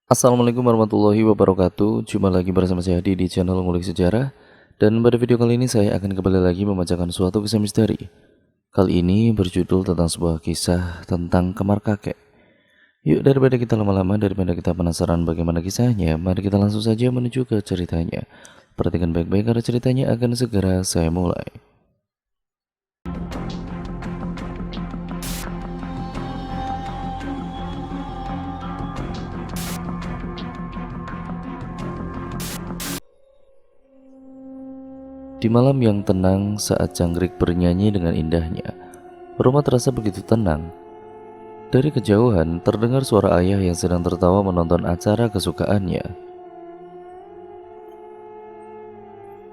Assalamualaikum warahmatullahi wabarakatuh. Jumpa lagi bersama saya Adi di channel Ngulik Sejarah. Dan pada video kali ini saya akan kembali lagi membacakan suatu kisah misteri. Kali ini berjudul tentang sebuah kisah tentang kamar kakek. Yuk, daripada kita lama-lama, daripada kita penasaran bagaimana kisahnya, mari kita langsung saja menuju ke ceritanya. Perhatikan baik-baik karena ceritanya akan segera saya mulai. Di malam yang tenang saat jangkrik bernyanyi dengan indahnya, rumah terasa begitu tenang. Dari kejauhan terdengar suara ayah yang sedang tertawa menonton acara kesukaannya.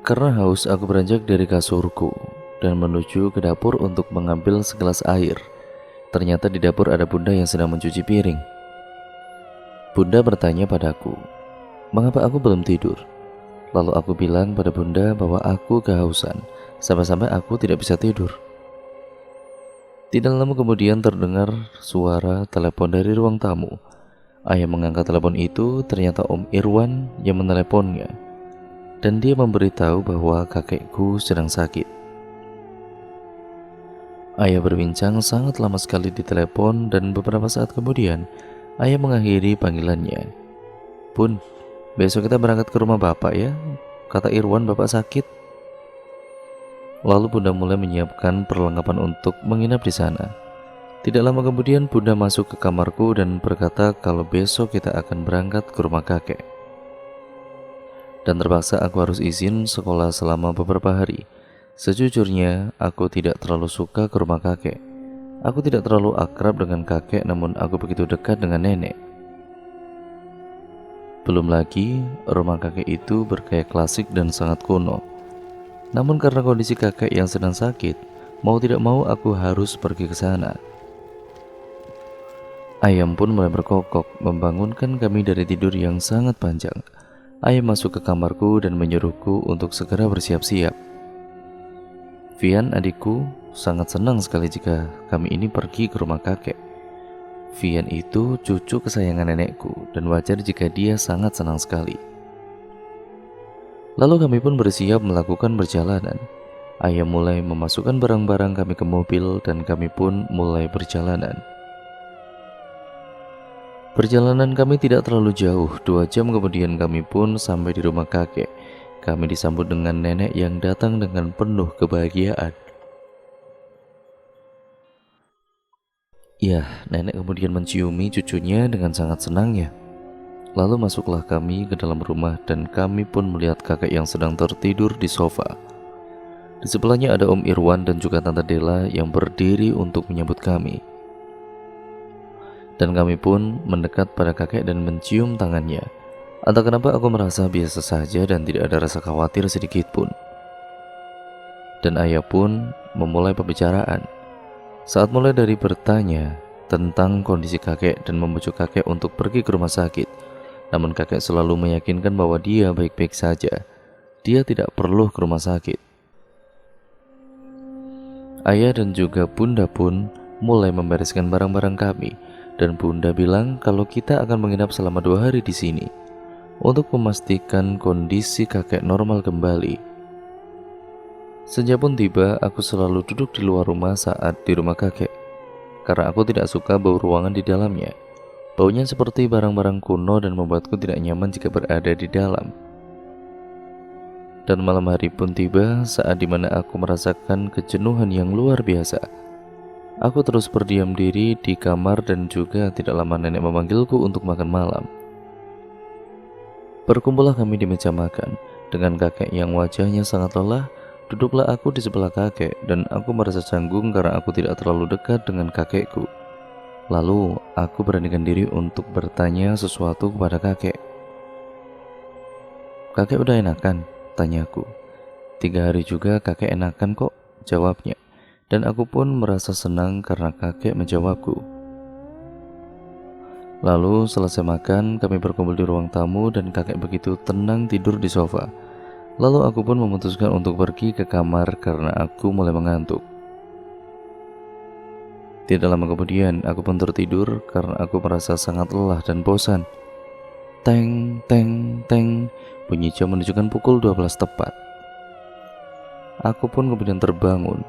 Karena haus, aku beranjak dari kasurku dan menuju ke dapur untuk mengambil segelas air. Ternyata di dapur ada bunda yang sedang mencuci piring. Bunda bertanya padaku, mengapa aku belum tidur? Lalu aku bilang pada bunda bahwa aku kehausan, sampai-sampai aku tidak bisa tidur. Tidak lama kemudian terdengar suara telepon dari ruang tamu. Ayah mengangkat telepon itu, ternyata Om Irwan yang meneleponnya. Dan dia memberitahu bahwa kakekku sedang sakit. Ayah berbincang sangat lama sekali di telepon dan beberapa saat kemudian, ayah mengakhiri panggilannya. Bun, besok kita berangkat ke rumah bapak ya, kata Irwan bapak sakit. Lalu bunda mulai menyiapkan perlengkapan untuk menginap di sana. Tidak lama kemudian bunda masuk ke kamarku dan berkata kalau besok kita akan berangkat ke rumah kakek. Dan terpaksa aku harus izin sekolah selama beberapa hari. Sejujurnya aku tidak terlalu suka ke rumah kakek. Aku tidak terlalu akrab dengan kakek, namun aku begitu dekat dengan nenek. Belum lagi rumah kakek itu bergaya klasik dan sangat kuno. Namun karena kondisi kakek yang sedang sakit, mau tidak mau aku harus pergi ke sana. Ayam pun mulai berkokok membangunkan kami dari tidur yang sangat panjang. Ayam masuk ke kamarku dan menyuruhku untuk segera bersiap-siap. Vian adikku sangat senang sekali jika kami ini pergi ke rumah kakek. Vian itu cucu kesayangan nenekku dan wajar jika dia sangat senang sekali. Lalu kami pun bersiap melakukan perjalanan. Ayah mulai memasukkan barang-barang kami ke mobil dan kami pun mulai perjalanan. Perjalanan kami tidak terlalu jauh, 2 jam kemudian kami pun sampai di rumah kakek. Kami disambut dengan nenek yang datang dengan penuh kebahagiaan. Ya, nenek kemudian menciumi cucunya dengan sangat senangnya. Lalu masuklah kami ke dalam rumah dan kami pun melihat kakek yang sedang tertidur di sofa. Di sebelahnya ada Om Irwan dan juga Tante Dela yang berdiri untuk menyambut kami. Dan kami pun mendekat pada kakek dan mencium tangannya. Entah kenapa aku merasa biasa saja dan tidak ada rasa khawatir sedikit pun. Dan ayah pun memulai pembicaraan. Saat mulai dari bertanya tentang kondisi kakek dan membujuk kakek untuk pergi ke rumah sakit. Namun kakek selalu meyakinkan bahwa dia baik-baik saja. Dia tidak perlu ke rumah sakit. Ayah dan juga bunda pun mulai membereskan barang-barang kami. Dan bunda bilang kalau kita akan menginap selama 2 hari di sini untuk memastikan kondisi kakek normal kembali. Senja pun tiba, aku selalu duduk di luar rumah saat di rumah kakek karena aku tidak suka bau ruangan di dalamnya. Baunya seperti barang-barang kuno dan membuatku tidak nyaman jika berada di dalam. Dan malam hari pun tiba saat dimana aku merasakan kejenuhan yang luar biasa. Aku terus berdiam diri di kamar dan juga tidak lama nenek memanggilku untuk makan malam. Berkumpullah kami di meja makan dengan kakek yang wajahnya sangat lelah. Duduklah aku di sebelah kakek dan aku merasa canggung karena aku tidak terlalu dekat dengan kakekku. Lalu aku beranikan diri untuk bertanya sesuatu kepada kakek. Kakek udah enakan? Tanyaku. 3 hari juga kakek enakan kok, jawabnya. Dan aku pun merasa senang karena kakek menjawabku. Lalu selesai makan, kami berkumpul di ruang tamu dan kakek begitu tenang tidur di sofa. Lalu aku pun memutuskan untuk pergi ke kamar karena aku mulai mengantuk. Tidak lama kemudian, aku pun tertidur karena aku merasa sangat lelah dan bosan. Teng, teng, teng. Bunyi jam menunjukkan pukul 12 tepat. Aku pun kemudian terbangun.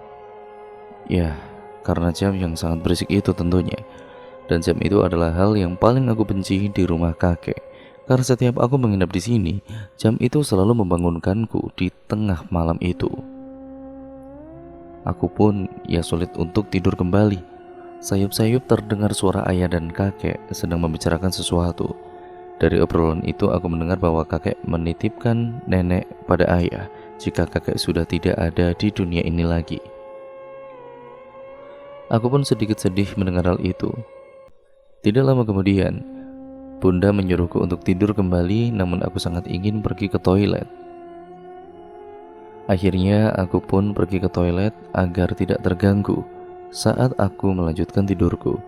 Ya, karena jam yang sangat berisik itu tentunya. Dan jam itu adalah hal yang paling aku benci di rumah kakek. Karena setiap aku menginap di sini, jam itu selalu membangunkanku di tengah malam itu. Aku pun sulit untuk tidur kembali. Sayup-sayup terdengar suara ayah dan kakek sedang membicarakan sesuatu. Dari obrolan itu aku mendengar bahwa kakek menitipkan nenek pada ayah jika kakek sudah tidak ada di dunia ini lagi. Aku pun sedikit sedih mendengar hal itu. Tidak lama kemudian, Bunda menyuruhku untuk tidur kembali, namun aku sangat ingin pergi ke toilet. Akhirnya aku pun pergi ke toilet agar tidak terganggu saat aku melanjutkan tidurku,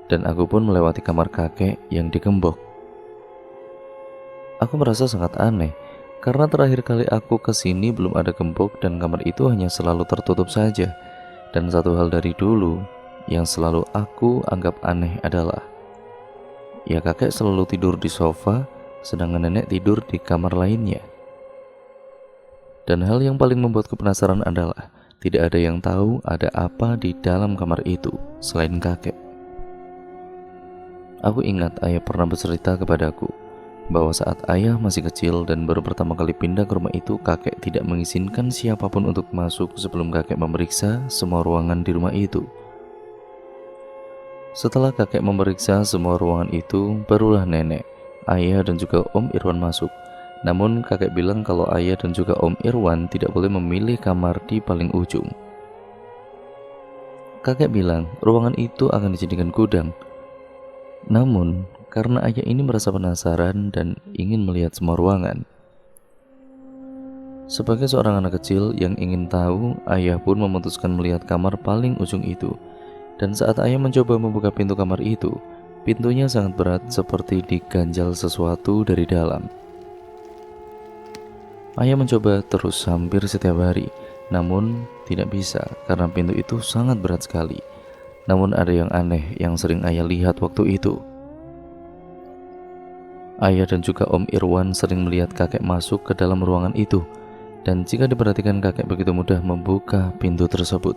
dan aku pun melewati kamar kakek yang digembok. Aku merasa sangat aneh, karena terakhir kali aku kesini belum ada gembok dan kamar itu hanya selalu tertutup saja. Dan satu hal dari dulu yang selalu aku anggap aneh adalah kakek selalu tidur di sofa, sedangkan nenek tidur di kamar lainnya. Dan hal yang paling membuatku penasaran adalah tidak ada yang tahu ada apa di dalam kamar itu selain kakek. Aku ingat ayah pernah bercerita kepadaku bahwa saat ayah masih kecil dan baru pertama kali pindah ke rumah itu, kakek tidak mengizinkan siapapun untuk masuk sebelum kakek memeriksa semua ruangan di rumah itu. Setelah kakek memeriksa semua ruangan itu, barulah nenek, ayah dan juga Om Irwan masuk. Namun kakek bilang kalau ayah dan juga Om Irwan tidak boleh memilih kamar di paling ujung. Kakek bilang ruangan itu akan dijadikan gudang. Namun karena ayah ini merasa penasaran dan ingin melihat semua ruangan. Sebagai seorang anak kecil yang ingin tahu, ayah pun memutuskan melihat kamar paling ujung itu. Dan saat ayah mencoba membuka pintu kamar itu, pintunya sangat berat seperti diganjal sesuatu dari dalam. Ayah mencoba terus hampir setiap hari, namun tidak bisa karena pintu itu sangat berat sekali. Namun ada yang aneh yang sering ayah lihat waktu itu. Ayah dan juga Om Irwan sering melihat kakek masuk ke dalam ruangan itu, dan jika diperhatikan kakek begitu mudah membuka pintu tersebut,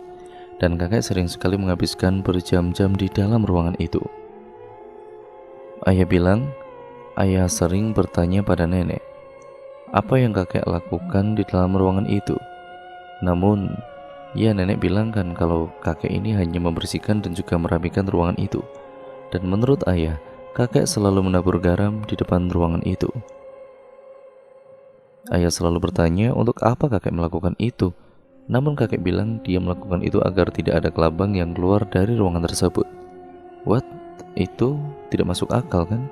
dan kakek sering sekali menghabiskan berjam-jam di dalam ruangan itu. Ayah bilang, ayah sering bertanya pada nenek, apa yang kakek lakukan di dalam ruangan itu? Namun, nenek bilang kan kalau kakek ini hanya membersihkan dan juga merapikan ruangan itu. Dan menurut ayah, kakek selalu menabur garam di depan ruangan itu. Ayah selalu bertanya untuk apa kakek melakukan itu. Namun kakek bilang dia melakukan itu agar tidak ada kelabang yang keluar dari ruangan tersebut. What? Itu tidak masuk akal kan?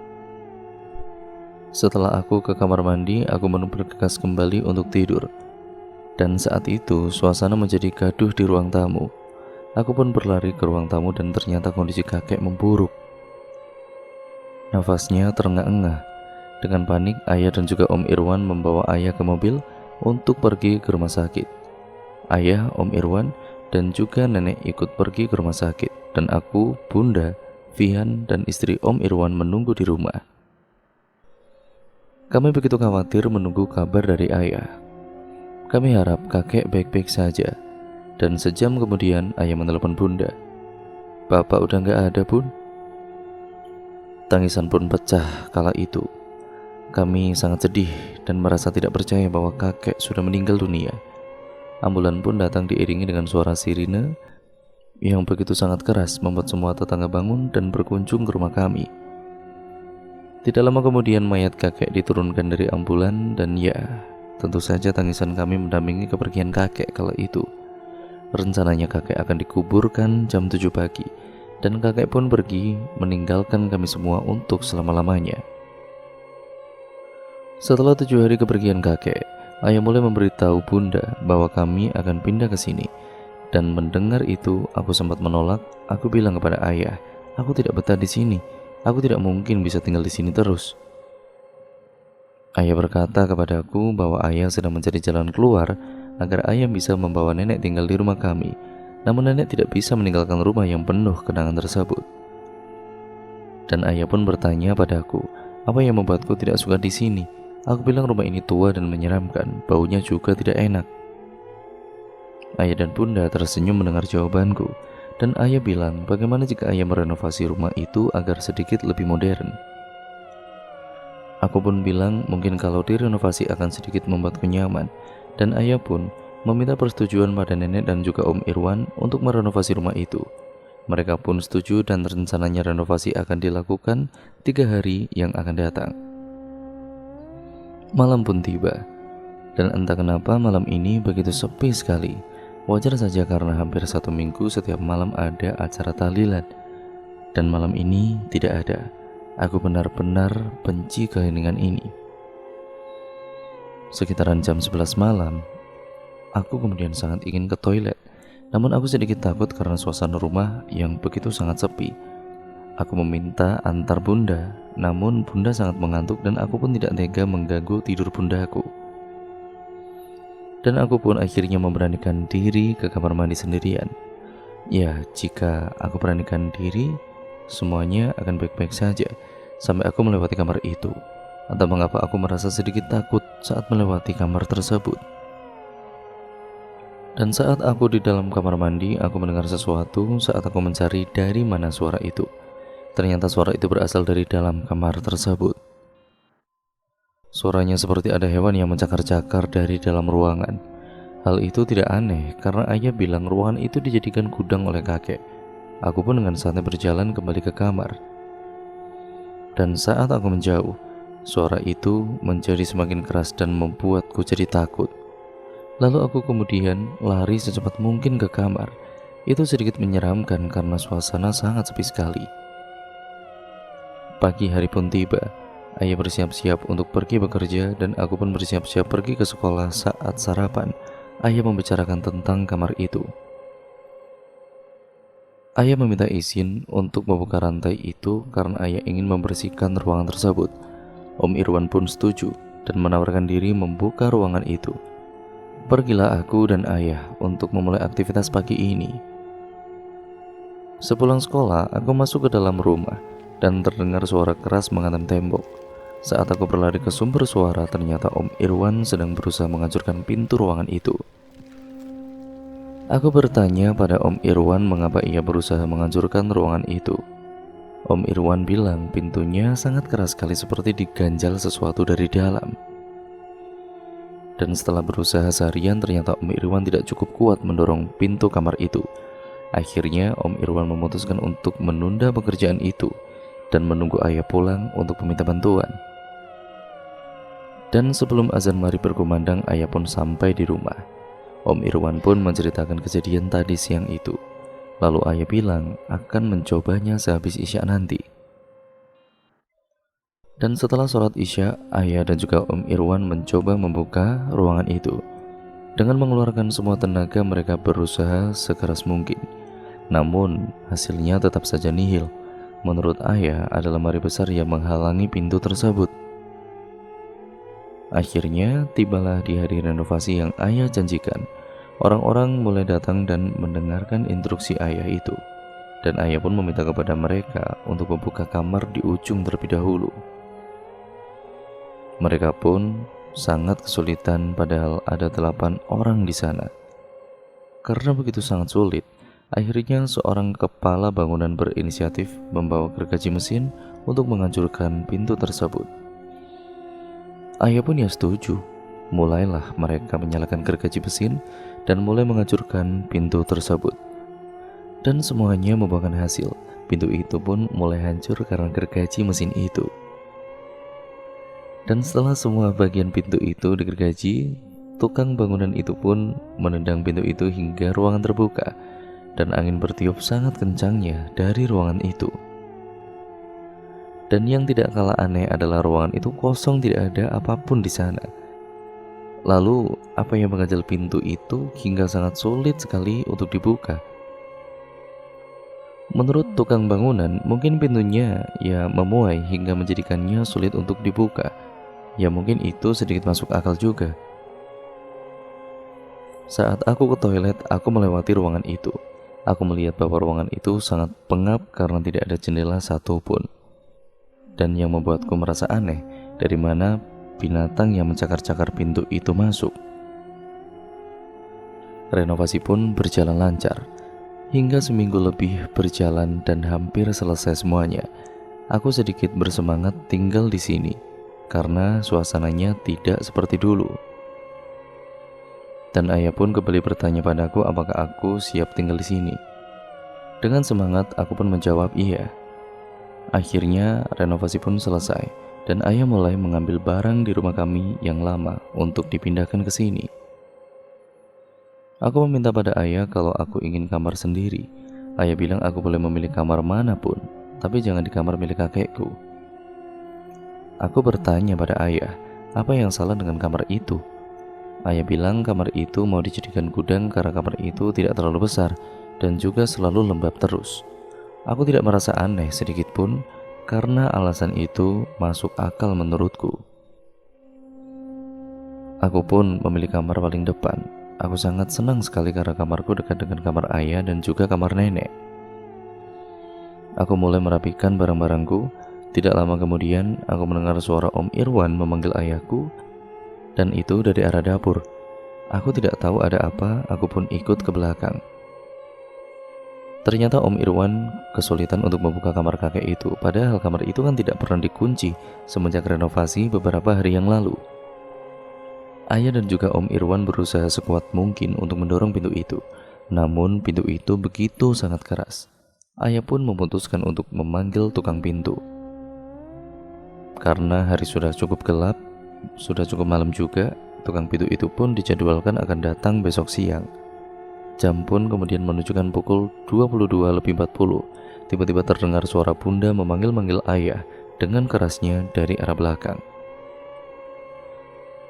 Setelah aku ke kamar mandi, aku bergegas kembali untuk tidur. Dan saat itu suasana menjadi gaduh di ruang tamu. Aku pun berlari ke ruang tamu dan ternyata kondisi kakek memburuk. Nafasnya terengah-engah. Dengan panik, ayah dan juga Om Irwan membawa ayah ke mobil untuk pergi ke rumah sakit. Ayah, Om Irwan, dan juga nenek ikut pergi ke rumah sakit. Dan aku, Bunda, Vian, dan istri Om Irwan menunggu di rumah. Kami begitu khawatir menunggu kabar dari ayah. Kami harap kakek baik-baik saja. Dan sejam kemudian ayah menelepon Bunda. Bapak udah gak ada, Bun? Tangisan pun pecah kala itu. Kami sangat sedih dan merasa tidak percaya bahwa kakek sudah meninggal dunia. Ambulan pun datang diiringi dengan suara sirine yang begitu sangat keras membuat semua tetangga bangun dan berkunjung ke rumah kami. Tidak lama kemudian mayat kakek diturunkan dari ambulan dan tentu saja tangisan kami mendampingi kepergian kakek kala itu. Rencananya kakek akan dikuburkan jam 7 pagi. Dan kakek pun pergi meninggalkan kami semua untuk selama-lamanya. Setelah 7 hari kepergian kakek, ayah mulai memberitahu Bunda bahwa kami akan pindah ke sini. Dan mendengar itu, aku sempat menolak. Aku bilang kepada ayah, aku tidak betah di sini. Aku tidak mungkin bisa tinggal di sini terus. Ayah berkata kepadaku bahwa ayah sedang mencari jalan keluar agar ayah bisa membawa nenek tinggal di rumah kami. Namun nenek tidak bisa meninggalkan rumah yang penuh kenangan tersebut. Dan ayah pun bertanya padaku, Apa yang membuatku tidak suka di sini? Aku bilang rumah ini tua dan menyeramkan, baunya juga tidak enak. Ayah dan bunda tersenyum mendengar jawabanku, dan ayah bilang bagaimana jika ayah merenovasi rumah itu agar sedikit lebih modern. Aku pun bilang mungkin kalau direnovasi akan sedikit membuatku nyaman, dan ayah pun meminta persetujuan pada nenek dan juga Om Irwan untuk merenovasi rumah itu. Mereka pun setuju dan rencananya renovasi akan dilakukan 3 hari yang akan datang. Malam pun tiba, dan entah kenapa malam ini begitu sepi sekali. Wajar saja karena hampir 1 minggu setiap malam ada acara tahlilan, dan malam ini tidak ada. Aku benar-benar benci keheningan ini. Sekitaran jam 11 malam, aku kemudian sangat ingin ke toilet. Namun aku sedikit takut karena suasana rumah yang begitu sangat sepi. Aku meminta antar bunda, namun bunda sangat mengantuk dan aku pun tidak tega mengganggu tidur bundaku. Dan aku pun akhirnya memberanikan diri ke kamar mandi sendirian. Ya, jika aku beranikan diri, semuanya akan baik-baik saja sampai aku melewati kamar itu. Entah mengapa aku merasa sedikit takut saat melewati kamar tersebut. Dan saat aku di dalam kamar mandi, aku mendengar sesuatu saat aku mencari dari mana suara itu. Ternyata suara itu berasal dari dalam kamar tersebut. Suaranya seperti ada hewan yang mencakar-cakar dari dalam ruangan. Hal itu tidak aneh karena ayah bilang ruangan itu dijadikan gudang oleh kakek. Aku pun dengan santai berjalan kembali ke kamar. Dan saat aku menjauh, suara itu menjadi semakin keras dan membuatku jadi takut. Lalu aku kemudian lari secepat mungkin ke kamar. Itu sedikit menyeramkan karena suasana sangat sepi sekali. Pagi hari pun tiba. Ayah bersiap-siap untuk pergi bekerja dan aku pun bersiap-siap pergi ke sekolah. Saat sarapan, ayah membicarakan tentang kamar itu. Ayah meminta izin untuk membuka rantai itu karena ayah ingin membersihkan ruangan tersebut. Om Irwan pun setuju dan menawarkan diri membuka ruangan itu. Pergilah aku dan ayah untuk memulai aktivitas pagi ini. Sepulang sekolah, aku masuk ke dalam rumah dan terdengar suara keras menghantam tembok. Saat aku berlari ke sumber suara, ternyata Om Irwan sedang berusaha menghancurkan pintu ruangan itu. Aku bertanya pada Om Irwan mengapa ia berusaha menghancurkan ruangan itu. Om Irwan bilang pintunya sangat keras sekali seperti diganjal sesuatu dari dalam. Dan setelah berusaha seharian ternyata Om Irwan tidak cukup kuat mendorong pintu kamar itu. Akhirnya Om Irwan memutuskan untuk menunda pekerjaan itu dan menunggu ayah pulang untuk meminta bantuan. Dan sebelum azan maghrib berkumandang, ayah pun sampai di rumah. Om Irwan pun menceritakan kejadian tadi siang itu. Lalu ayah bilang akan mencobanya sehabis isya nanti. Dan setelah sholat isya, ayah dan juga Om Irwan mencoba membuka ruangan itu. Dengan mengeluarkan semua tenaga, mereka berusaha sekeras mungkin. Namun, hasilnya tetap saja nihil. Menurut ayah, ada lemari besar yang menghalangi pintu tersebut. Akhirnya, tibalah di hari renovasi yang ayah janjikan. Orang-orang mulai datang dan mendengarkan instruksi ayah itu. Dan ayah pun meminta kepada mereka untuk membuka kamar di ujung terlebih dahulu. Mereka pun sangat kesulitan padahal ada 8 orang di sana. Karena begitu sangat sulit, akhirnya seorang kepala bangunan berinisiatif membawa gergaji mesin untuk menghancurkan pintu tersebut. Ayah pun ya setuju. Mulailah mereka menyalakan gergaji mesin dan mulai menghancurkan pintu tersebut. Dan semuanya membuahkan hasil. Pintu itu pun mulai hancur karena gergaji mesin itu. Dan setelah semua bagian pintu itu digergaji, tukang bangunan itu pun menendang pintu itu hingga ruangan terbuka dan angin bertiup sangat kencangnya dari ruangan itu. Dan yang tidak kalah aneh adalah ruangan itu kosong, tidak ada apapun di sana. Lalu apa yang mengganjal pintu itu hingga sangat sulit sekali untuk dibuka? Menurut tukang bangunan, mungkin pintunya ya memuai hingga menjadikannya sulit untuk dibuka. Ya mungkin itu sedikit masuk akal juga. Saat aku ke toilet, aku melewati ruangan itu. Aku melihat bahwa ruangan itu sangat pengap karena tidak ada jendela satupun. Dan yang membuatku merasa aneh, dari mana binatang yang mencakar-cakar pintu itu masuk. Renovasi pun berjalan lancar. Hingga seminggu lebih berjalan dan hampir selesai semuanya. Aku sedikit bersemangat tinggal di sini karena suasananya tidak seperti dulu. Dan ayah pun kembali bertanya padaku apakah aku siap tinggal di sini. Dengan semangat aku pun menjawab iya. Akhirnya renovasi pun selesai dan ayah mulai mengambil barang di rumah kami yang lama untuk dipindahkan ke sini. Aku meminta pada ayah kalau aku ingin kamar sendiri. Ayah bilang aku boleh memilih kamar manapun, tapi jangan di kamar milik kakekku. Aku bertanya pada ayah, apa yang salah dengan kamar itu? Ayah bilang kamar itu mau dijadikan gudang karena kamar itu tidak terlalu besar dan juga selalu lembab terus. Aku tidak merasa aneh sedikit pun karena alasan itu masuk akal menurutku. Aku pun memilih kamar paling depan. Aku sangat senang sekali karena kamarku dekat dengan kamar ayah dan juga kamar nenek. Aku mulai merapikan barang-barangku. Tidak lama kemudian aku mendengar suara Om Irwan memanggil ayahku, dan itu dari arah dapur. Aku tidak tahu ada apa, aku pun ikut ke belakang. Ternyata Om Irwan kesulitan untuk membuka kamar kakek itu, padahal kamar itu kan tidak pernah dikunci semenjak renovasi beberapa hari yang lalu. Ayah dan juga Om Irwan berusaha sekuat mungkin untuk mendorong pintu itu, namun pintu itu begitu sangat keras. Ayah pun memutuskan untuk memanggil tukang pintu. Karena hari sudah cukup gelap, sudah cukup malam juga, tukang pintu itu pun dijadwalkan akan datang besok siang. Jam pun kemudian menunjukkan pukul 22:40. Tiba-tiba terdengar suara bunda memanggil-manggil ayah dengan kerasnya dari arah belakang.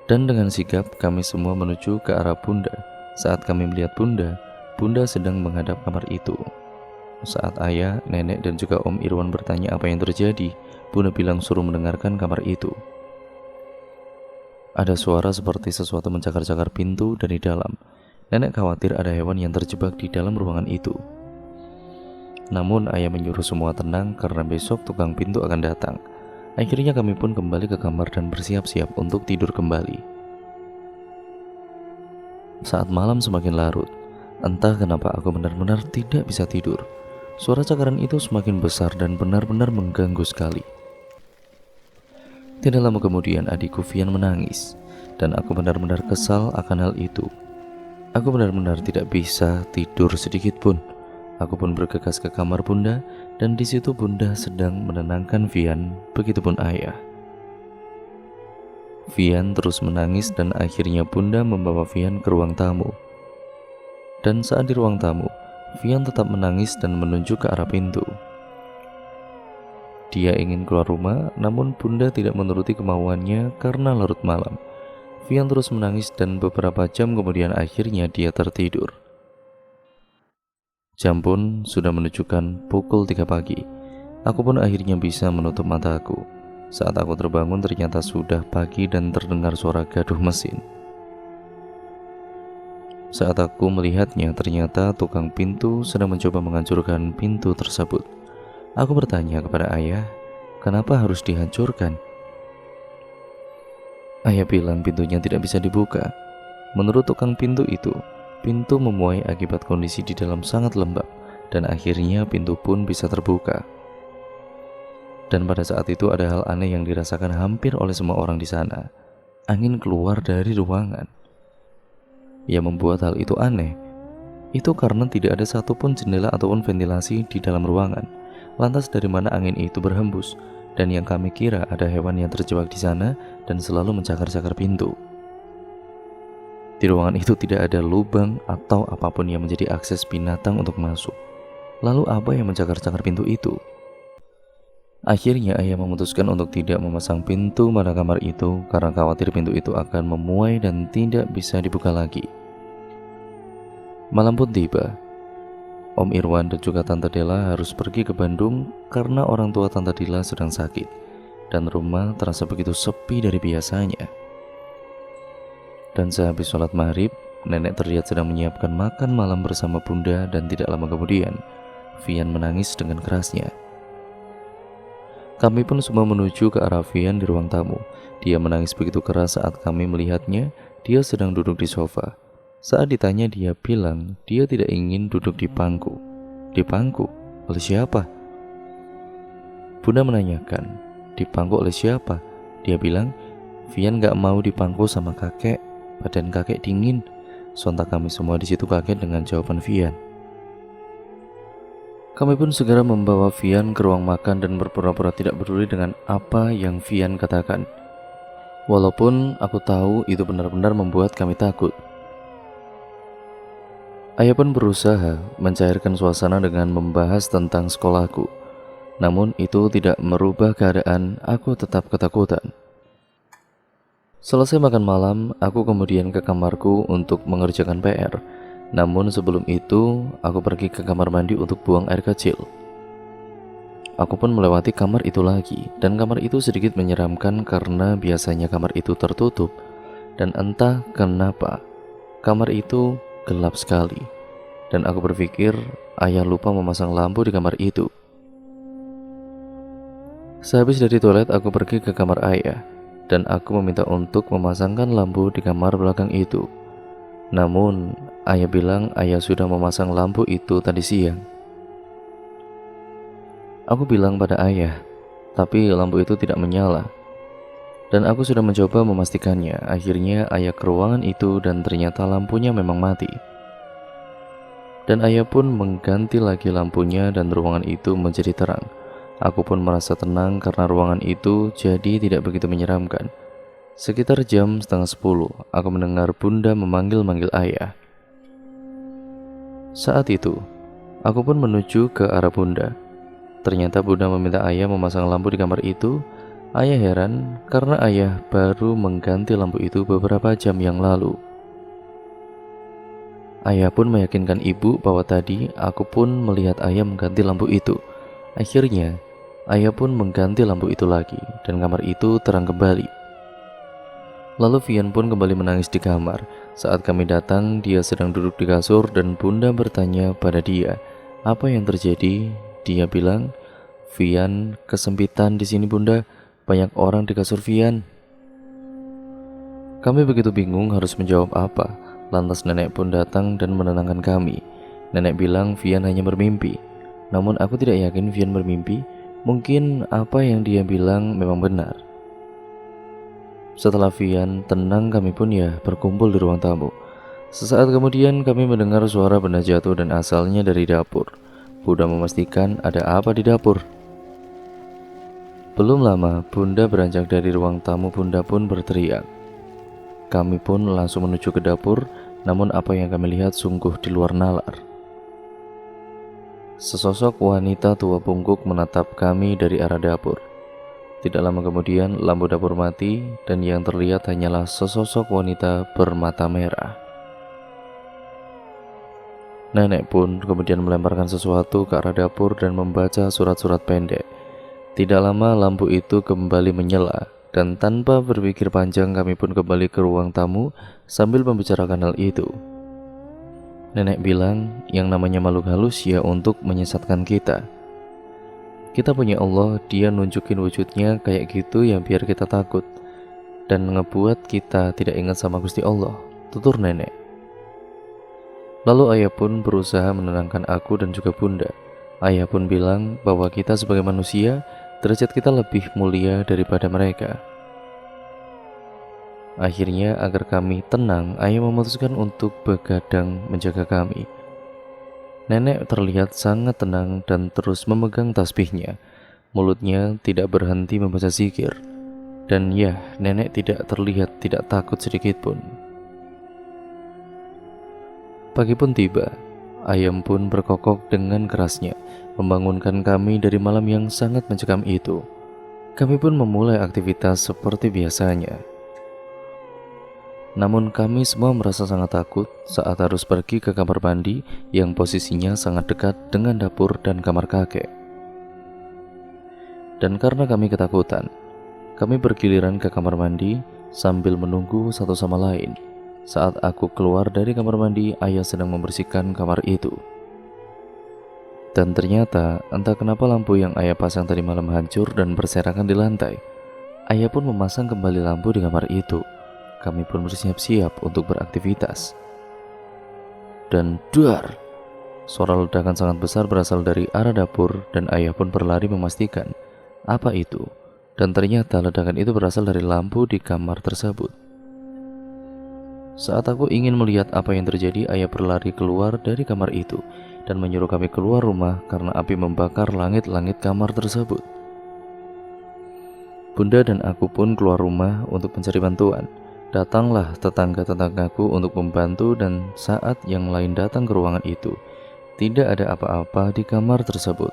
Dan dengan sigap kami semua menuju ke arah bunda. Saat kami melihat bunda, bunda sedang menghadap kamar itu. Saat ayah, nenek dan juga Om Irwan bertanya apa yang terjadi, bunda bilang suruh mendengarkan kamar itu. Ada suara seperti sesuatu mencakar-cakar pintu dari dalam. Nenek khawatir ada hewan yang terjebak di dalam ruangan itu. Namun ayah menyuruh semua tenang karena besok tukang pintu akan datang. Akhirnya kami pun kembali ke kamar dan bersiap-siap untuk tidur kembali. Saat malam semakin larut, entah kenapa aku benar-benar tidak bisa tidur. Suara cakaran itu semakin besar dan benar-benar mengganggu sekali. Tidak lama kemudian adikku Vian menangis, dan aku benar-benar kesal akan hal itu. Aku benar-benar tidak bisa tidur sedikit pun. Aku pun bergegas ke kamar bunda, dan di situ bunda sedang menenangkan Vian, begitupun ayah. Vian terus menangis dan akhirnya bunda membawa Vian ke ruang tamu. Dan saat di ruang tamu, Vian tetap menangis dan menunjuk ke arah pintu. Dia ingin keluar rumah, namun bunda tidak menuruti kemauannya karena larut malam. Vian terus menangis dan beberapa jam kemudian akhirnya dia tertidur. Jam pun sudah menunjukkan pukul 3 pagi. Aku pun akhirnya bisa menutup mataku. Saat aku terbangun ternyata sudah pagi dan terdengar suara gaduh mesin. Saat aku melihatnya, ternyata tukang pintu sedang mencoba menghancurkan pintu tersebut. Aku bertanya kepada ayah, kenapa harus dihancurkan? Ayah bilang pintunya tidak bisa dibuka. Menurut tukang pintu itu, pintu memuai akibat kondisi di dalam sangat lembab, dan akhirnya pintu pun bisa terbuka. Dan pada saat itu ada hal aneh yang dirasakan hampir oleh semua orang di sana. Angin keluar dari ruangan. Yang membuat hal itu aneh, itu karena tidak ada satupun jendela ataupun ventilasi di dalam ruangan. Lantas dari mana angin itu berhembus? Dan yang kami kira ada hewan yang terjebak di sana dan selalu mencakar-cakar pintu. Di ruangan itu tidak ada lubang atau apapun yang menjadi akses binatang untuk masuk. Lalu apa yang mencakar-cakar pintu itu? Akhirnya ayah memutuskan untuk tidak memasang pintu pada kamar itu karena khawatir pintu itu akan memuai dan tidak bisa dibuka lagi. Malam pun tiba. Om Irwan dan juga Tante Della harus pergi ke Bandung karena orang tua Tante Della sedang sakit dan rumah terasa begitu sepi dari biasanya. Dan sehabis sholat maghrib, nenek terlihat sedang menyiapkan makan malam bersama bunda dan tidak lama kemudian, Vian menangis dengan kerasnya. Kami pun semua menuju ke arah Vian di ruang tamu. Dia menangis begitu keras saat kami melihatnya. Dia sedang duduk di sofa. Saat ditanya, dia bilang dia tidak ingin duduk di pangku. Di pangku? Oleh siapa? Bunda menanyakan, dipangku oleh siapa? Dia bilang, Vian gak mau dipangku sama kakek. Badan kakek dingin. Sontak kami semua di situ kaget dengan jawaban Vian. Kami pun segera membawa Vian ke ruang makan dan berpura-pura tidak peduli dengan apa yang Vian katakan. Walaupun aku tahu itu benar-benar membuat kami takut. Ayah pun berusaha mencairkan suasana dengan membahas tentang sekolahku. Namun itu tidak merubah keadaan, aku tetap ketakutan. Selesai makan malam, aku kemudian ke kamarku untuk mengerjakan PR. Namun sebelum itu, aku pergi ke kamar mandi untuk buang air kecil. Aku pun melewati kamar itu lagi, dan kamar itu sedikit menyeramkan karena biasanya kamar itu tertutup. Dan entah kenapa, kamar itu gelap sekali. Dan aku berpikir, ayah lupa memasang lampu di kamar itu. Sehabis dari toilet, aku pergi ke kamar ayah, dan aku meminta untuk memasangkan lampu di kamar belakang itu. Namun, ayah bilang ayah sudah memasang lampu itu tadi siang. Aku bilang pada ayah, tapi lampu itu tidak menyala. Dan aku sudah mencoba memastikannya. Akhirnya ayah ke ruangan itu dan ternyata lampunya memang mati. Dan ayah pun mengganti lagi lampunya dan ruangan itu menjadi terang. Aku pun merasa tenang karena ruangan itu jadi tidak begitu menyeramkan. Sekitar jam setengah 10, aku mendengar Bunda memanggil-manggil ayah. Saat itu, aku pun menuju ke arah Bunda. Ternyata Bunda meminta ayah memasang lampu di kamar itu. Ayah heran karena ayah baru mengganti lampu itu beberapa jam yang lalu. Ayah pun meyakinkan ibu bahwa tadi aku pun melihat ayah mengganti lampu itu. Akhirnya, ayah pun mengganti lampu itu lagi dan kamar itu terang kembali. Lalu Vian pun kembali menangis di kamar. Saat kami datang, dia sedang duduk di kasur dan Bunda bertanya pada dia, apa yang terjadi? Dia bilang, Vian, kesempitan di sini Bunda, banyak orang di kasur Vian. Kami begitu bingung harus menjawab apa. Lantas nenek pun datang dan menenangkan kami. Nenek bilang Vian hanya bermimpi. Namun aku tidak yakin Vian bermimpi. Mungkin apa yang dia bilang memang benar. Setelah Vian tenang, kami pun berkumpul di ruang tamu. Sesaat kemudian kami mendengar suara benda jatuh dan asalnya dari dapur. Bunda memastikan ada apa di dapur. Belum lama Bunda beranjak dari ruang tamu. Bunda pun berteriak. Kami pun langsung menuju ke dapur, namun apa yang kami lihat sungguh di luar nalar. Sesosok wanita tua bungkuk menatap kami dari arah dapur. Tidak lama kemudian lampu dapur mati dan yang terlihat hanyalah sesosok wanita bermata merah. Nenek pun kemudian melemparkan sesuatu ke arah dapur dan membaca surat-surat pendek. Tidak lama lampu itu kembali menyala. Dan tanpa berpikir panjang kami pun kembali ke ruang tamu sambil membicarakan hal itu. Nenek bilang yang namanya makhluk halus untuk menyesatkan kita. Kita punya Allah, dia nunjukin wujudnya kayak gitu biar kita takut. Dan ngebuat kita tidak ingat sama Gusti Allah, tutur nenek. Lalu ayah pun berusaha menenangkan aku dan juga Bunda. Ayah pun bilang bahwa kita sebagai manusia, derajat kita lebih mulia daripada mereka. Akhirnya agar kami tenang, ayah memutuskan untuk begadang menjaga kami. Nenek terlihat sangat tenang dan terus memegang tasbihnya. Mulutnya tidak berhenti membaca zikir. Dan nenek tidak terlihat tidak takut sedikit pun. Pagi pun tiba. Ayam pun berkokok dengan kerasnya, membangunkan kami dari malam yang sangat mencekam itu. Kami pun memulai aktivitas seperti biasanya. Namun kami semua merasa sangat takut saat harus pergi ke kamar mandi yang posisinya sangat dekat dengan dapur dan kamar kakek. Dan karena kami ketakutan, kami bergiliran ke kamar mandi sambil menunggu satu sama lain. Saat aku keluar dari kamar mandi, ayah sedang membersihkan kamar itu. Dan ternyata entah kenapa lampu yang ayah pasang tadi malam hancur dan berserakan di lantai. Ayah pun memasang kembali lampu di kamar itu. Kami pun bersiap-siap untuk beraktivitas. Dan duar! Suara ledakan sangat besar berasal dari arah dapur dan ayah pun berlari memastikan apa itu. Dan ternyata ledakan itu berasal dari lampu di kamar tersebut. Saat aku ingin melihat apa yang terjadi, ayah berlari keluar dari kamar itu dan menyuruh kami keluar rumah karena api membakar langit-langit kamar tersebut. Bunda dan aku pun keluar rumah untuk mencari bantuan. Datanglah tetangga-tetanggaku untuk membantu dan saat yang lain datang ke ruangan itu, tidak ada apa-apa di kamar tersebut.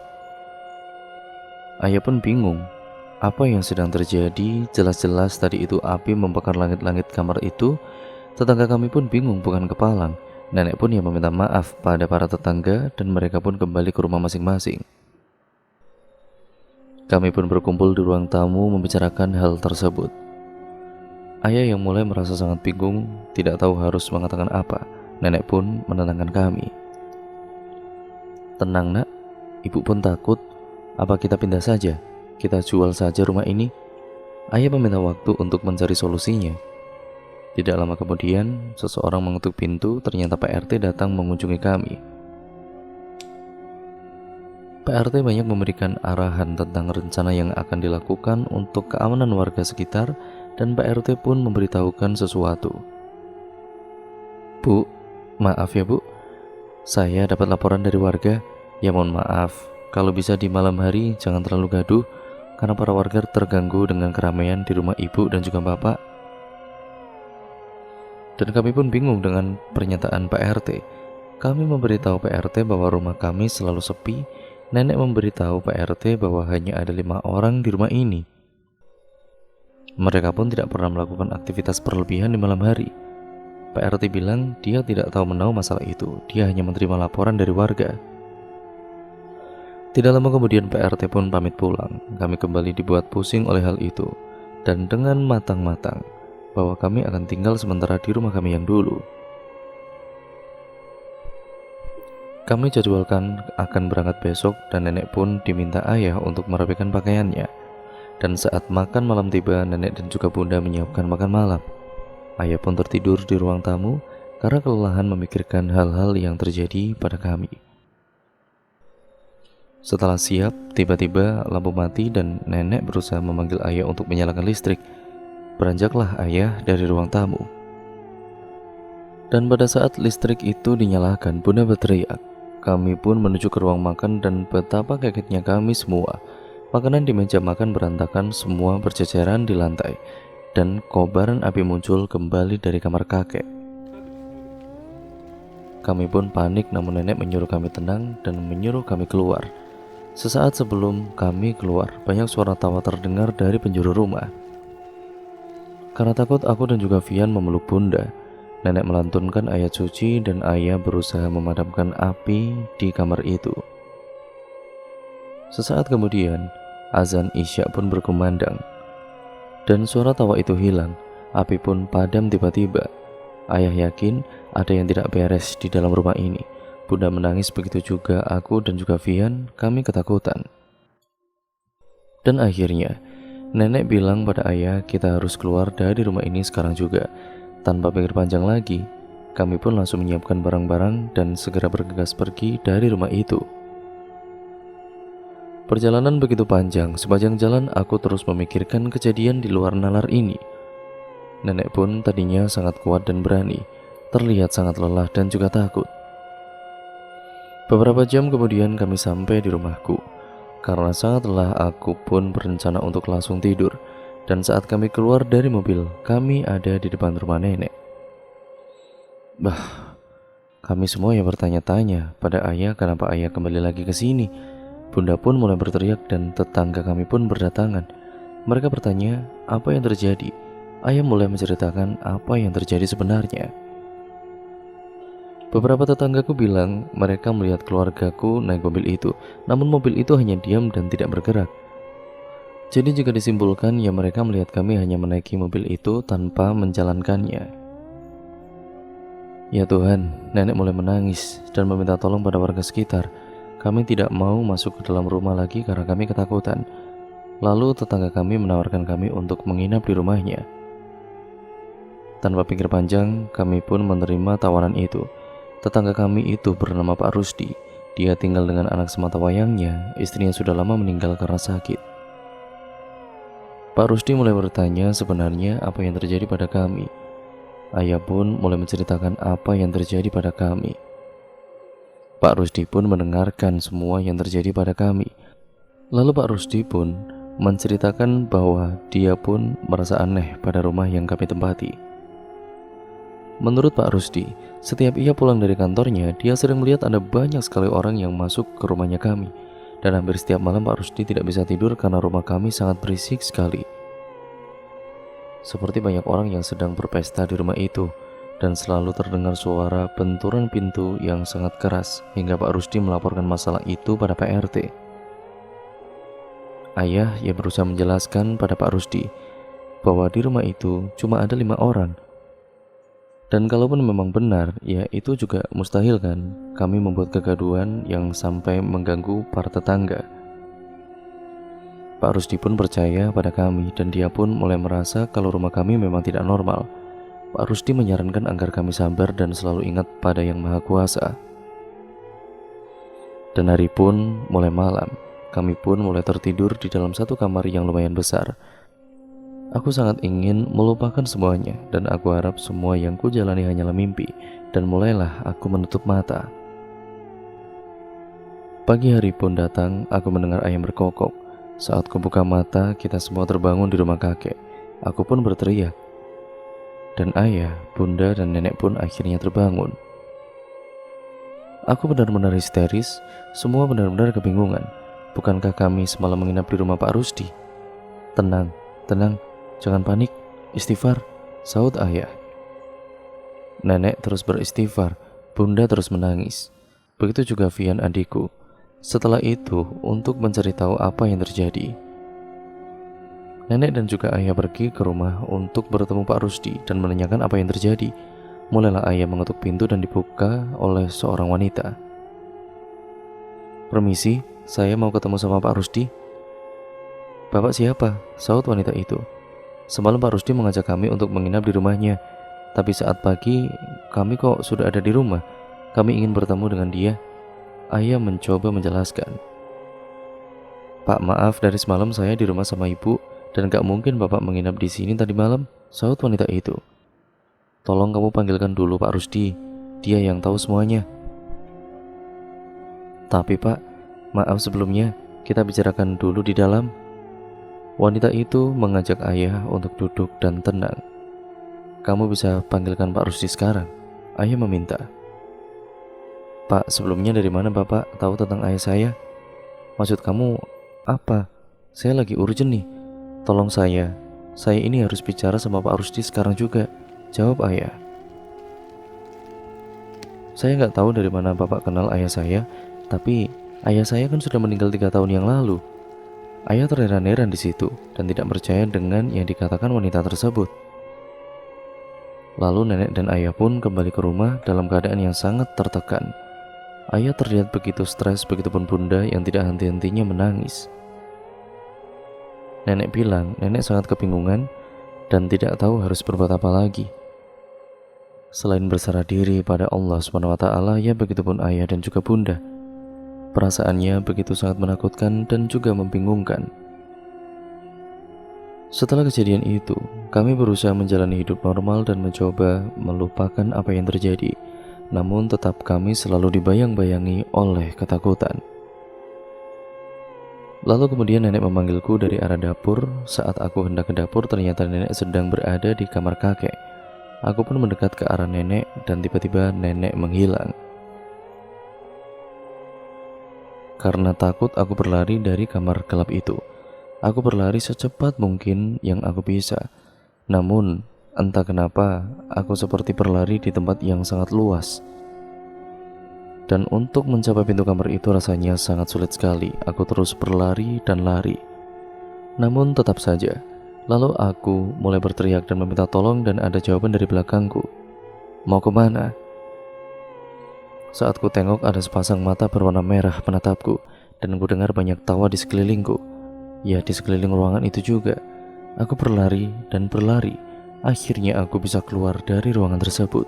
Ayah pun bingung, apa yang sedang terjadi? Jelas-jelas tadi itu api membakar langit-langit kamar itu. Tetangga kami pun bingung bukan kepalang. Nenek pun yang meminta maaf pada para tetangga dan mereka pun kembali ke rumah masing-masing. Kami pun berkumpul di ruang tamu membicarakan hal tersebut. Ayah yang mulai merasa sangat bingung, tidak tahu harus mengatakan apa. Nenek pun menenangkan kami. Tenang nak, ibu pun takut. Apa kita pindah saja? Kita jual saja rumah ini? Ayah meminta waktu untuk mencari solusinya. Tidak lama kemudian, seseorang mengetuk pintu. Ternyata Pak RT datang mengunjungi kami. Pak RT banyak memberikan arahan tentang rencana yang akan dilakukan untuk keamanan warga sekitar, dan Pak RT pun memberitahukan sesuatu. Bu, maaf ya Bu, saya dapat laporan dari warga. Ya mohon maaf, kalau bisa di malam hari jangan terlalu gaduh, karena para warga terganggu dengan keramaian di rumah ibu dan juga bapak. Dan kami pun bingung dengan pernyataan Pak RT. Kami memberitahu Pak RT bahwa rumah kami selalu sepi. Nenek memberitahu Pak RT bahwa hanya ada 5 orang di rumah ini. Mereka pun tidak pernah melakukan aktivitas berlebihan di malam hari. Pak RT bilang dia tidak tahu menahu masalah itu. Dia hanya menerima laporan dari warga. Tidak lama kemudian Pak RT pun pamit pulang. Kami kembali dibuat pusing oleh hal itu. Dan dengan matang-matang bahwa kami akan tinggal sementara di rumah kami yang dulu. Kami jadwalkan akan berangkat besok dan nenek pun diminta ayah untuk merapikan pakaiannya. Dan saat makan malam tiba, nenek dan juga bunda menyiapkan makan malam. Ayah pun tertidur di ruang tamu karena kelelahan memikirkan hal-hal yang terjadi pada kami. Setelah siap, tiba-tiba lampu mati dan nenek berusaha memanggil ayah untuk menyalakan listrik. Beranjaklah ayah dari ruang tamu. Dan pada saat listrik itu dinyalakan, bunda berteriak. Kami pun menuju ke ruang makan dan betapa kagetnya kami semua. Makanan di meja makan berantakan, semua berceceran di lantai. Dan kobaran api muncul kembali dari kamar kakek. Kami pun panik, namun nenek menyuruh kami tenang dan menyuruh kami keluar. Sesaat sebelum kami keluar, banyak suara tawa terdengar dari penjuru rumah. Karena takut, aku dan juga Vian memeluk bunda. Nenek melantunkan ayat suci dan ayah berusaha memadamkan api di kamar itu. Sesaat kemudian, azan Isya pun berkumandang. Dan suara tawa itu hilang, api pun padam tiba-tiba. Ayah yakin ada yang tidak beres di dalam rumah ini. Bunda menangis, begitu juga aku dan juga Vian, kami ketakutan. Dan akhirnya, nenek bilang pada ayah kita harus keluar dari rumah ini sekarang juga. Tanpa pikir panjang lagi, kami pun langsung menyiapkan barang-barang dan segera bergegas pergi dari rumah itu. Perjalanan begitu panjang, sepanjang jalan aku terus memikirkan kejadian di luar nalar ini. Nenek pun tadinya sangat kuat dan berani, terlihat sangat lelah dan juga takut. Beberapa jam kemudian kami sampai di rumahku. Karena sangat lelah, aku pun berencana untuk langsung tidur. Dan saat kami keluar dari mobil, kami ada di depan rumah nenek. Bah, kami semua yang bertanya-tanya pada ayah kenapa ayah kembali lagi ke sini. Bunda pun mulai berteriak dan tetangga kami pun berdatangan. Mereka bertanya apa yang terjadi. Ayah mulai menceritakan apa yang terjadi sebenarnya. Beberapa tetanggaku bilang mereka melihat keluargaku naik mobil itu, namun mobil itu hanya diam dan tidak bergerak. Jadi jika disimpulkan, ya mereka melihat kami hanya menaiki mobil itu tanpa menjalankannya. Ya Tuhan, nenek mulai menangis dan meminta tolong pada warga sekitar Kami tidak mau masuk ke dalam rumah lagi karena kami ketakutan. Lalu tetangga kami menawarkan kami untuk menginap di rumahnya. Tanpa pikir panjang, kami pun menerima tawaran itu. Tetangga kami itu bernama Pak Rusdi. Dia tinggal dengan anak sematawayangnya, istrinya sudah lama meninggal karena sakit. Pak Rusdi mulai bertanya sebenarnya apa yang terjadi pada kami. Ayah pun mulai menceritakan apa yang terjadi pada kami. Pak Rusdi pun mendengarkan semua yang terjadi pada kami. Lalu Pak Rusdi pun menceritakan bahwa dia pun merasa aneh pada rumah yang kami tempati. Menurut Pak Rusdi, setiap ia pulang dari kantornya, dia sering melihat ada banyak sekali orang yang masuk ke rumahnya kami. Dan hampir setiap malam Pak Rusdi tidak bisa tidur karena rumah kami sangat berisik sekali. Seperti banyak orang yang sedang berpesta di rumah itu, dan selalu terdengar suara benturan pintu yang sangat keras hingga Pak Rusdi melaporkan masalah itu pada PRT. Ayah yang berusaha menjelaskan pada Pak Rusdi bahwa di rumah itu cuma ada 5 orang. Dan kalaupun memang benar, ya itu juga mustahil kan kami membuat kegaduhan yang sampai mengganggu para tetangga. Pak Rusdi pun percaya pada kami dan dia pun mulai merasa kalau rumah kami memang tidak normal. Pak Rusdi menyarankan agar kami sabar dan selalu ingat pada Yang Maha Kuasa. Dan hari pun mulai malam, kami pun mulai tertidur di dalam satu kamar yang lumayan besar. Aku sangat ingin melupakan semuanya dan aku harap semua yang kujalani hanyalah mimpi, dan mulailah aku menutup mata. Pagi hari pun datang, aku mendengar ayam berkokok. Saat kubuka mata, kita semua terbangun di rumah kakek. Aku pun berteriak. Dan ayah, bunda, dan nenek pun akhirnya terbangun. Aku benar-benar histeris, semua benar-benar kebingungan. Bukankah kami semalam menginap di rumah Pak Rusdi? Tenang, tenang. Jangan panik, istighfar, sahut ayah. Nenek terus beristighfar, bunda terus menangis. Begitu juga Vian adikku. Setelah itu, untuk mencari tahu apa yang terjadi, nenek dan juga ayah pergi ke rumah untuk bertemu Pak Rusdi dan menanyakan apa yang terjadi. Mulailah ayah mengetuk pintu dan dibuka oleh seorang wanita. Permisi, saya mau ketemu sama Pak Rusdi. Bapak siapa? Sahut wanita itu. Semalam Pak Rusdi mengajak kami untuk menginap di rumahnya, tapi saat pagi kami kok sudah ada di rumah. Kami ingin bertemu dengan dia. Ayah mencoba menjelaskan. Pak, maaf, dari semalam saya di rumah sama ibu dan gak mungkin bapak menginap di sini tadi malam, sahut wanita itu. Tolong kamu panggilkan dulu Pak Rusdi, dia yang tahu semuanya. Tapi Pak, maaf sebelumnya, kita bicarakan dulu di dalam. Wanita itu mengajak ayah untuk duduk dan tenang. Kamu bisa panggilkan Pak Rusdi sekarang, ayah meminta. Pak, sebelumnya dari mana bapak tahu tentang ayah saya? Maksud kamu apa? Saya lagi urgent nih. Tolong saya ini harus bicara sama Pak Rusdi sekarang juga, jawab ayah. Saya nggak tahu dari mana bapak kenal ayah saya, tapi ayah saya kan sudah meninggal 3 tahun yang lalu. Ayah terheran-heran di situ dan tidak percaya dengan yang dikatakan wanita tersebut. Lalu nenek dan ayah pun kembali ke rumah dalam keadaan yang sangat tertekan. Ayah terlihat begitu stres, begitupun bunda yang tidak henti-hentinya menangis. Nenek bilang nenek sangat kebingungan dan tidak tahu harus berbuat apa lagi. Selain berserah diri pada Allah SWT, ya begitupun ayah dan juga bunda. Perasaannya begitu sangat menakutkan dan juga membingungkan. Setelah kejadian itu, kami berusaha menjalani hidup normal dan mencoba melupakan apa yang terjadi. Namun tetap kami selalu dibayang-bayangi oleh ketakutan. Lalu kemudian nenek memanggilku dari arah dapur. Saat aku hendak ke dapur, ternyata nenek sedang berada di kamar kakek. Aku pun mendekat ke arah nenek dan tiba-tiba nenek menghilang. Karena takut, aku berlari dari kamar gelap itu. Aku berlari secepat mungkin yang aku bisa. Namun, entah kenapa, aku seperti berlari di tempat yang sangat luas. Dan untuk mencapai pintu kamar itu rasanya sangat sulit sekali. Aku terus berlari dan lari. Namun tetap saja, lalu aku mulai berteriak dan meminta tolong dan ada jawaban dari belakangku. Mau kemana? Saat ku tengok ada sepasang mata berwarna merah menatapku, dan ku dengar banyak tawa di sekelilingku. Ya, di sekeliling ruangan itu juga. Aku berlari dan berlari. Akhirnya aku bisa keluar dari ruangan tersebut.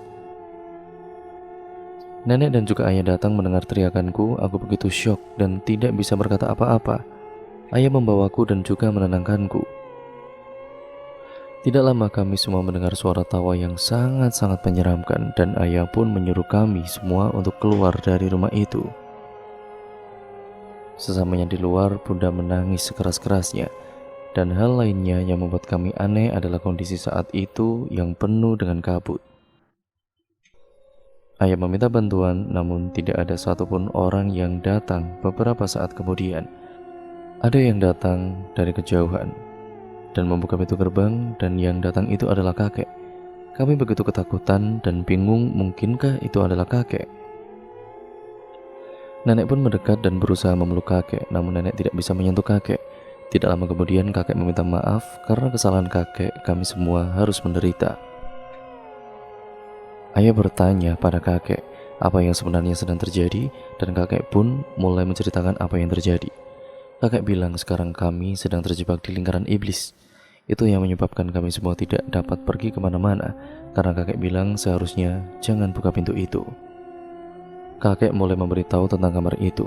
Nenek dan juga ayah datang mendengar teriakanku. Aku begitu syok dan tidak bisa berkata apa-apa. Ayah membawaku dan juga menenangkanku. Tidak lama kami semua mendengar suara tawa yang sangat-sangat menyeramkan, dan ayah pun menyuruh kami semua untuk keluar dari rumah itu. Sesamanya di luar, bunda menangis sekeras-kerasnya, dan hal lainnya yang membuat kami aneh adalah kondisi saat itu yang penuh dengan kabut. Ayah meminta bantuan, namun tidak ada satupun orang yang datang. Beberapa saat kemudian, ada yang datang dari kejauhan dan membuka pintu gerbang, dan yang datang itu adalah kakek. Kami begitu ketakutan dan bingung, mungkinkah itu adalah kakek? Nenek pun mendekat dan berusaha memeluk kakek, namun nenek tidak bisa menyentuh kakek. Tidak lama kemudian kakek meminta maaf karena kesalahan kakek, kami semua harus menderita. Ayah bertanya pada kakek apa yang sebenarnya sedang terjadi, dan kakek pun mulai menceritakan apa yang terjadi. Kakek bilang sekarang kami sedang terjebak di lingkaran iblis. Itu yang menyebabkan kami semua tidak dapat pergi kemana-mana, karena kakek bilang seharusnya jangan buka pintu itu. Kakek mulai memberitahu tentang kamar itu.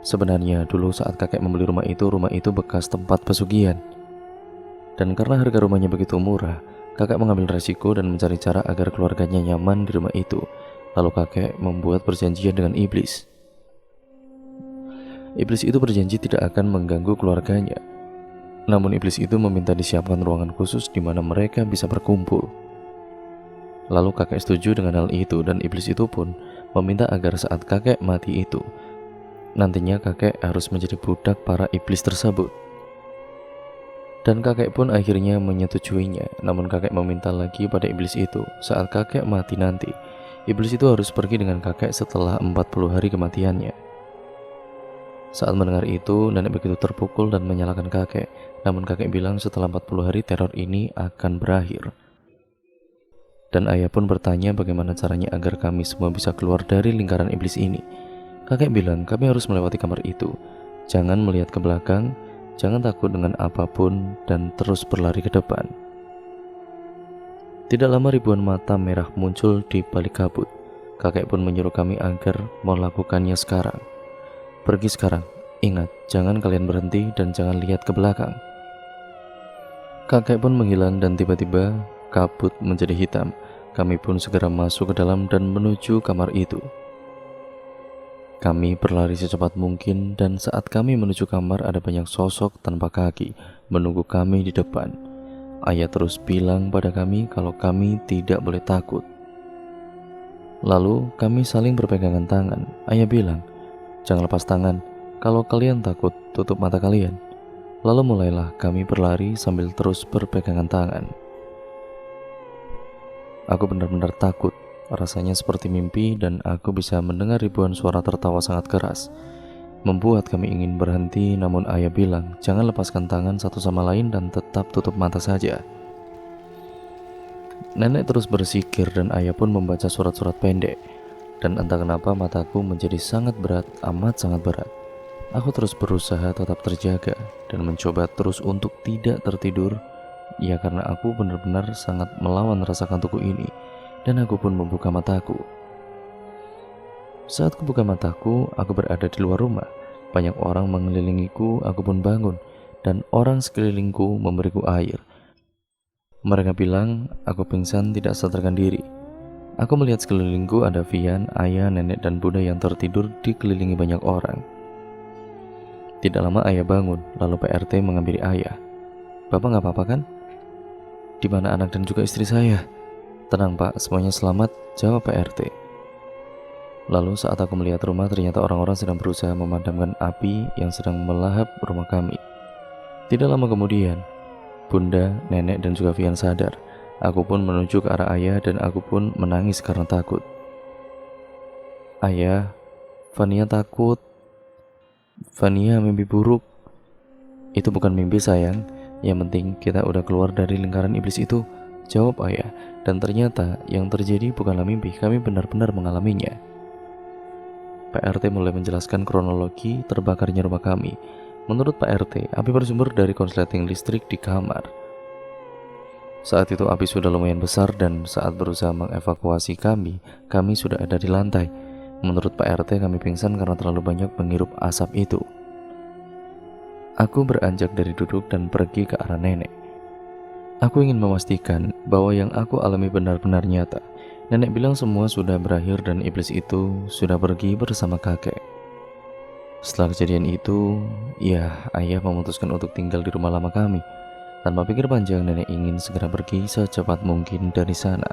Sebenarnya dulu saat kakek membeli rumah itu bekas tempat pesugihan. Dan karena harga rumahnya begitu murah, kakek mengambil resiko dan mencari cara agar keluarganya nyaman di rumah itu. Lalu kakek membuat perjanjian dengan iblis. Iblis itu berjanji tidak akan mengganggu keluarganya. Namun iblis itu meminta disiapkan ruangan khusus di mana mereka bisa berkumpul. Lalu kakek setuju dengan hal itu, dan iblis itu pun meminta agar saat kakek mati itu, nantinya kakek harus menjadi budak para iblis tersebut. Dan kakek pun akhirnya menyetujuinya. Namun kakek meminta lagi pada iblis itu, saat kakek mati nanti, iblis itu harus pergi dengan kakek setelah 40 hari kematiannya. Saat mendengar itu, nenek begitu terpukul dan menyalahkan kakek. Namun kakek bilang setelah 40 hari teror ini akan berakhir. Dan ayah pun bertanya bagaimana caranya agar kami semua bisa keluar dari lingkaran iblis ini. Kakek bilang kami harus melewati kamar itu. Jangan melihat ke belakang, jangan takut dengan apapun, dan terus berlari ke depan. Tidak lama ribuan mata merah muncul di balik kabut. Kakek pun menyuruh kami agar melakukannya sekarang. Pergi sekarang, ingat, jangan kalian berhenti dan jangan lihat ke belakang. Kakek pun menghilang dan tiba-tiba kabut menjadi hitam. Kami pun segera masuk ke dalam dan menuju kamar itu. Kami berlari secepat mungkin, dan saat kami menuju kamar ada banyak sosok tanpa kaki menunggu kami di depan. Ayah terus bilang pada kami kalau kami tidak boleh takut. Lalu kami saling berpegangan tangan. Ayah bilang, jangan lepas tangan, kalau kalian takut tutup mata kalian. Lalu mulailah kami berlari sambil terus berpegangan tangan. Aku benar-benar takut. Rasanya seperti mimpi, dan aku bisa mendengar ribuan suara tertawa sangat keras, membuat kami ingin berhenti. Namun ayah bilang jangan lepaskan tangan satu sama lain dan tetap tutup mata saja. Nenek terus bersikir dan ayah pun membaca surat-surat pendek. Dan entah kenapa mataku menjadi sangat berat, amat sangat berat. Aku terus berusaha tetap terjaga dan mencoba terus untuk tidak tertidur. Ya, karena aku benar-benar sangat melawan rasa kantukku ini. Dan aku pun membuka mataku. Saat kubuka mataku, aku berada di luar rumah. Banyak orang mengelilingiku, aku pun bangun. Dan orang sekelilingku memberiku air. Mereka bilang aku pingsan tidak sadarkan diri. Aku melihat sekelilingku ada Vian, ayah, nenek, dan bunda yang tertidur dikelilingi banyak orang. Tidak lama ayah bangun, lalu PRT menghampiri ayah. Bapak nggak apa-apa kan? Di mana anak dan juga istri saya? Tenang pak, semuanya selamat, jawab PRT. Lalu saat aku melihat rumah, ternyata orang-orang sedang berusaha memadamkan api yang sedang melahap rumah kami. Tidak lama kemudian, bunda, nenek, dan juga Vian sadar. Aku pun menuju ke arah ayah dan aku pun menangis karena takut. Ayah, Vania takut. Vania mimpi buruk. Itu bukan mimpi sayang. Yang penting kita udah keluar dari lingkaran iblis itu, jawab ayah. Dan ternyata yang terjadi bukanlah mimpi, kami benar-benar mengalaminya. Pak RT mulai menjelaskan kronologi terbakarnya rumah kami. Menurut Pak RT, api bersumber dari korsleting listrik di kamar. Saat itu api sudah lumayan besar dan saat berusaha mengevakuasi kami sudah ada di lantai. Menurut Pak RT, kami pingsan karena terlalu banyak menghirup asap itu. Aku beranjak dari duduk dan pergi ke arah nenek. Aku ingin memastikan bahwa yang aku alami benar-benar nyata. Nenek bilang semua sudah berakhir dan iblis itu sudah pergi bersama kakek. Setelah kejadian itu, ya, ayah memutuskan untuk tinggal di rumah lama kami. Tanpa pikir panjang, nenek ingin segera pergi secepat mungkin dari sana.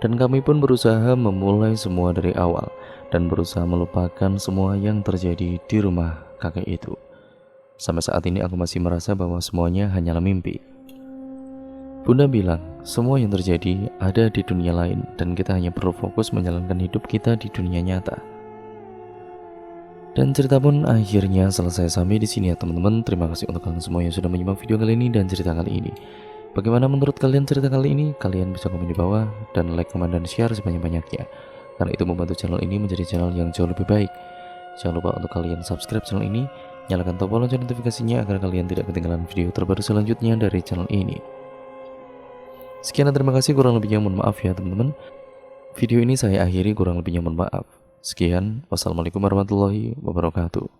Dan kami pun berusaha memulai semua dari awal dan berusaha melupakan semua yang terjadi di rumah kakek itu. Sampai saat ini aku masih merasa bahwa semuanya hanyalah mimpi. Bunda bilang, semua yang terjadi ada di dunia lain dan kita hanya perlu fokus menjalankan hidup kita di dunia nyata. Dan cerita pun akhirnya selesai sampai di sini ya teman-teman. Terima kasih untuk kalian semua yang sudah menyimak video kali ini dan cerita kali ini. Bagaimana menurut kalian cerita kali ini? Kalian bisa komen di bawah dan like, komen, dan share sebanyak-banyaknya. Karena itu membantu channel ini menjadi channel yang jauh lebih baik. Jangan lupa untuk kalian subscribe channel ini, nyalakan tombol lonceng notifikasinya agar kalian tidak ketinggalan video terbaru selanjutnya dari channel ini. Sekian dan terima kasih, kurang lebihnya mohon maaf ya teman-teman. Video ini saya akhiri, kurang lebihnya mohon maaf. Sekian, wassalamualaikum warahmatullahi wabarakatuh.